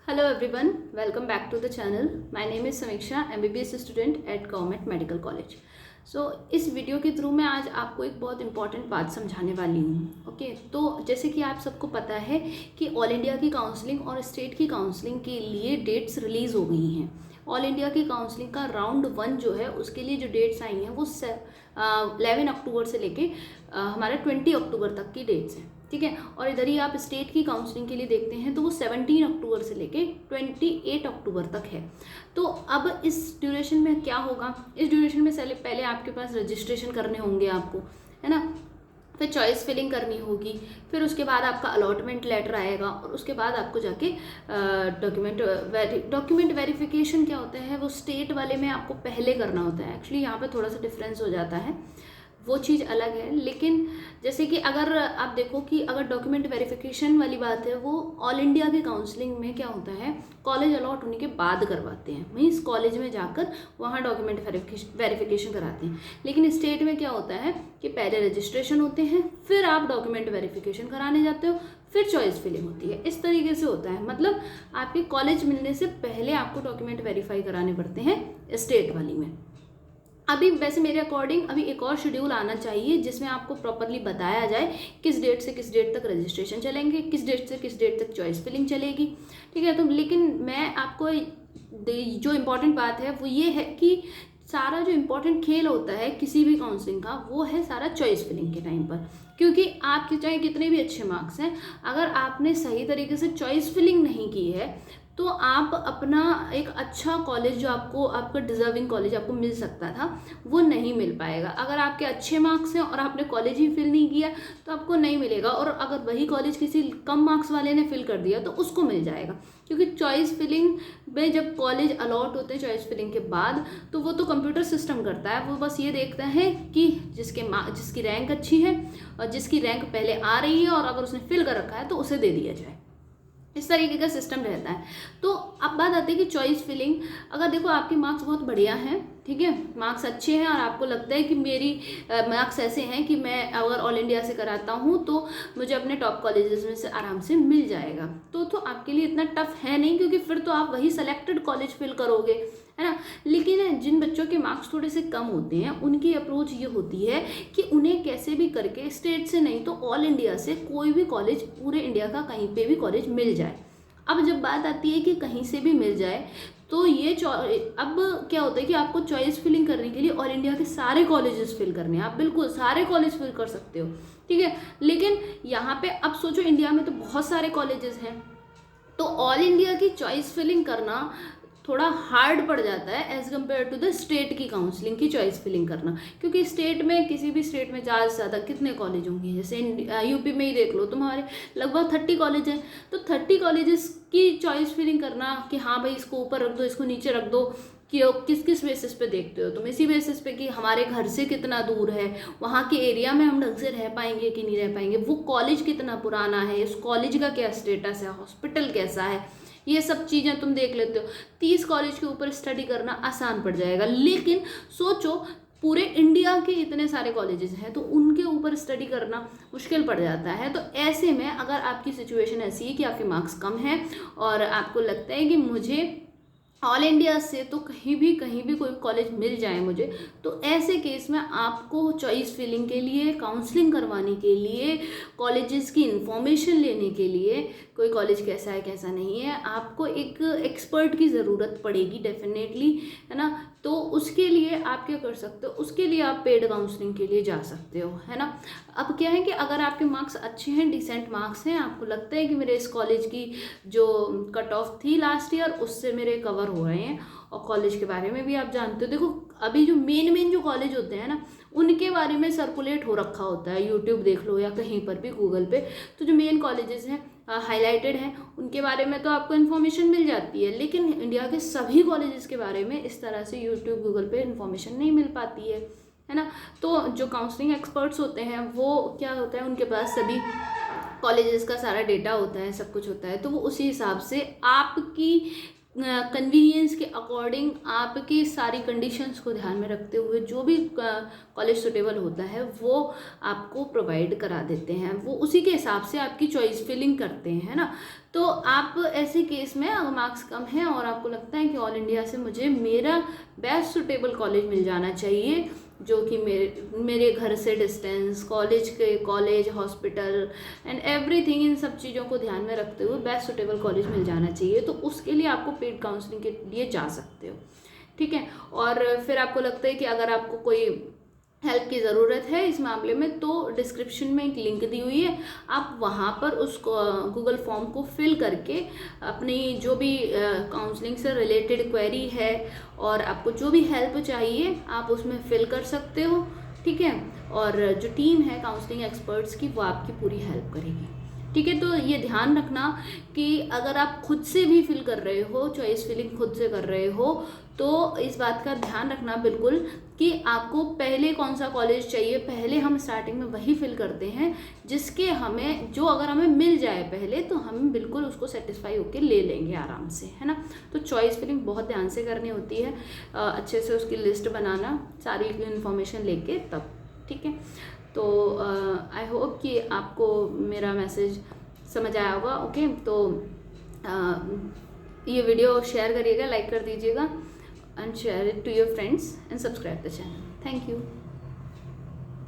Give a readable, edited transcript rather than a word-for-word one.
Hello everyone, welcome back to the channel. My name is Samiksha, MBBS student at Government Medical College. इस video के through मैं आज आपको एक बहुत इंपॉर्टेंट बात समझाने वाली हूँ। ओके, तो जैसे कि आप सबको पता है कि ऑल इंडिया की काउंसलिंग और स्टेट की काउंसलिंग के लिए डेट्स रिलीज़ हो गई हैं। ऑल इंडिया की काउंसलिंग का राउंड 1 जो है उसके लिए जो डेट्स आई हैं वो 11 अक्टूबर से लेके हमारे 20 अक्टूबर तक की डेट्स हैं, ठीक है। और इधर ही आप स्टेट की काउंसलिंग के लिए देखते हैं तो वो 17 अक्टूबर से लेके 28 अक्टूबर तक है। तो अब इस ड्यूरेशन में क्या होगा, इस ड्यूरेशन में पहले आपके पास रजिस्ट्रेशन करने होंगे आपको, है ना। फिर चॉइस फिलिंग करनी होगी, फिर उसके बाद आपका अलॉटमेंट लेटर आएगा और उसके बाद आपको जाके डॉक्यूमेंट वेरिफिकेशन क्या होता है वो स्टेट वाले में आपको पहले करना होता है। एक्चुअली यहाँ पे थोड़ा सा डिफरेंस हो जाता है, वो चीज़ अलग है। लेकिन जैसे कि अगर आप देखो कि अगर डॉक्यूमेंट वेरिफिकेशन वाली बात है वो ऑल इंडिया की काउंसलिंग में क्या होता है, कॉलेज अलॉट होने के बाद करवाते हैं, मीन्स कॉलेज में जाकर वहाँ डॉक्यूमेंट वेरिफिकेशन कराते हैं। लेकिन स्टेट में क्या होता है कि पहले रजिस्ट्रेशन होते हैं, फिर आप डॉक्यूमेंट वेरिफिकेशन कराने जाते हो, फिर चॉइस फिलिंग होती है। इस तरीके से होता है, मतलब आपके कॉलेज मिलने से पहले आपको डॉक्यूमेंट वेरीफाई कराने पड़ते हैं स्टेट वाली में। अभी वैसे मेरे अकॉर्डिंग अभी एक और शेड्यूल आना चाहिए जिसमें आपको प्रॉपरली बताया जाए किस डेट से किस डेट तक रजिस्ट्रेशन चलेंगे, किस डेट से किस डेट तक चॉइस फिलिंग चलेगी, ठीक है। तो लेकिन मैं आपको जो इम्पोर्टेंट बात है वो ये है कि सारा जो इम्पोर्टेंट खेल होता है किसी भी काउंसलिंग का वो है सारा चॉइस फिलिंग के टाइम पर। क्योंकि आपके चाहे कितने भी अच्छे मार्क्स हैं, अगर आपने सही तरीके से चॉइस फिलिंग नहीं की है तो आप अपना एक अच्छा कॉलेज जो आपको आपका डिज़र्विंग कॉलेज आपको मिल सकता था वो नहीं मिल पाएगा। अगर आपके अच्छे मार्क्स हैं और आपने कॉलेज ही फिल नहीं किया तो आपको नहीं मिलेगा, और अगर वही कॉलेज किसी कम मार्क्स वाले ने फिल कर दिया तो उसको मिल जाएगा। क्योंकि चॉइस फिलिंग में जब कॉलेज अलॉट होते हैं चॉइस फिलिंग के बाद तो वो तो कंप्यूटर सिस्टम करता है, वो बस ये देखता है कि जिसकी रैंक अच्छी है और जिसकी रैंक पहले आ रही है और अगर उसने फिल कर रखा है तो उसे दे दिया जाए। इस तरीके का सिस्टम रहता है। तो अब बात आती है कि चॉइस फिलिंग, अगर देखो आपके मार्क्स बहुत बढ़िया हैं, ठीक है, मार्क्स अच्छे हैं और आपको लगता है कि मेरी मार्क्स ऐसे हैं कि मैं अगर ऑल इंडिया से कराता हूँ तो मुझे अपने टॉप कॉलेजेस में से आराम से मिल जाएगा, तो आपके लिए इतना टफ है नहीं, क्योंकि फिर तो आप वही सेलेक्टेड कॉलेज फिल करोगे, है ना। लेकिन जिन बच्चों के मार्क्स थोड़े से कम होते हैं उनकी अप्रोच ये होती है कि उन्हें कैसे भी करके स्टेट से नहीं तो ऑल इंडिया से कोई भी कॉलेज, पूरे इंडिया का कहीं पे भी कॉलेज मिल जाए। अब जब बात आती है कि कहीं से भी मिल जाए तो ये अब क्या होता है कि आपको चॉइस फिलिंग करने के लिए ऑल इंडिया के सारे कॉलेजेस फिल करने हैं, आप बिल्कुल सारे कॉलेज फिल कर सकते हो, ठीक है। लेकिन यहाँ पे अब सोचो इंडिया में तो बहुत सारे कॉलेजेस हैं, तो ऑल इंडिया की चॉइस फिलिंग करना थोड़ा हार्ड पड़ जाता है as compare to the state की काउंसलिंग की चॉइस फिलिंग करना। क्योंकि स्टेट में किसी भी स्टेट में ज़्यादा से ज़्यादा कितने कॉलेज होंगे, जैसे यूपी में ही देख लो तुम्हारे लगभग 30 कॉलेज हैं, तो 30 कॉलेजेस की चॉइस फिलिंग करना कि हाँ भाई इसको ऊपर रख दो इसको नीचे रख दो, कि किस किस बेसिस पे देखते हो तुम, इसी बेसिस पे कि हमारे घर से कितना दूर है, वहाँ के एरिया में हम ढंग से रह पाएंगे कि नहीं रह पाएंगे, वो कॉलेज कितना पुराना है, उस कॉलेज का क्या स्टेटस है, हॉस्पिटल कैसा है, ये सब चीज़ें तुम देख लेते हो। 30 कॉलेज के ऊपर स्टडी करना आसान पड़ जाएगा। लेकिन सोचो पूरे इंडिया के इतने सारे कॉलेजेस हैं तो उनके ऊपर स्टडी करना मुश्किल पड़ जाता है। तो ऐसे में अगर आपकी सिचुएशन ऐसी है कि आपके मार्क्स कम हैं और आपको लगता है कि मुझे ऑल इंडिया से तो कहीं भी कोई कॉलेज मिल जाए मुझे, तो ऐसे केस में आपको चॉइस फिलिंग के लिए, काउंसलिंग करवाने के लिए, कॉलेजेस की इंफॉर्मेशन लेने के लिए, कोई कॉलेज कैसा है कैसा नहीं है, आपको एक एक्सपर्ट की ज़रूरत पड़ेगी डेफिनेटली, है ना। तो उसके लिए आप क्या कर सकते हो, उसके लिए आप पेड काउंसलिंग के लिए जा सकते हो, है ना। अब क्या है कि अगर आपके मार्क्स अच्छे हैं, डिसेंट मार्क्स हैं, आपको लगता है कि मेरे इस कॉलेज की जो कट ऑफ थी लास्ट ईयर उससे मेरे कवर हो रहे हैं, और कॉलेज के बारे में भी आप जानते हो, देखो अभी जो मेन जो कॉलेज होते हैं ना उनके बारे में सर्कुलेट हो रखा होता है, यूट्यूब देख लो या कहीं पर भी गूगल पे, तो जो मेन कॉलेजेस हैं हाईलाइटेड हैं उनके बारे में तो आपको इन्फॉर्मेशन मिल जाती है। लेकिन इंडिया के सभी कॉलेजेस के बारे में इस तरह से यूट्यूब गूगल पे इन्फॉर्मेशन नहीं मिल पाती है ना। तो जो काउंसलिंग एक्सपर्ट्स होते हैं वो क्या होता है, उनके पास सभी कॉलेजेस का सारा डेटा होता है, सब कुछ होता है, तो वो उसी हिसाब से आपकी कन्वीनियंस के अकॉर्डिंग आपकी सारी कंडीशंस को ध्यान में रखते हुए जो भी कॉलेज सुटेबल होता है वो आपको प्रोवाइड करा देते हैं, वो उसी के हिसाब से आपकी चॉइस फिलिंग करते हैं, है ना। तो आप ऐसे केस में अगर मार्क्स कम हैं और आपको लगता है कि ऑल इंडिया से मुझे मेरा बेस्ट सुटेबल कॉलेज मिल जाना चाहिए, जो कि मेरे घर से distance, college hospital and everything, इन सब चीज़ों को ध्यान में रखते हुए बेस्ट सुटेबल कॉलेज मिल जाना चाहिए, तो उसके लिए आपको पेड काउंसलिंग के लिए जा सकते हो, ठीक है। और फिर आपको लगता है कि अगर आपको कोई हेल्प की ज़रूरत है इस मामले में, तो डिस्क्रिप्शन में एक लिंक दी हुई है, आप वहाँ पर उस गूगल फॉर्म को फिल करके अपनी जो भी काउंसलिंग से रिलेटेड क्वेरी है और आपको जो भी हेल्प चाहिए आप उसमें फिल कर सकते हो, ठीक है। और जो टीम है काउंसलिंग एक्सपर्ट्स की वो आपकी पूरी हेल्प करेगी, ठीक है। तो ये ध्यान रखना कि अगर आप खुद से भी फिल कर रहे हो, चॉइस फिलिंग खुद से कर रहे हो, तो इस बात का ध्यान रखना बिल्कुल कि आपको पहले कौन सा कॉलेज चाहिए, पहले हम स्टार्टिंग में वही फिल करते हैं जिसके हमें जो अगर हमें मिल जाए पहले तो हम बिल्कुल उसको सेटिस्फाई होकर ले लेंगे आराम से, है ना। तो चॉइस फिलिंग बहुत ध्यान से करनी होती है, अच्छे से उसकी लिस्ट बनाना सारी इन्फॉर्मेशन लेके तब, ठीक है। तो आई होप कि आपको मेरा मैसेज समझ आया होगा, ओके। तो ये वीडियो शेयर करिएगा, लाइक कर दीजिएगा and share it to your friends and subscribe the channel. Thank you.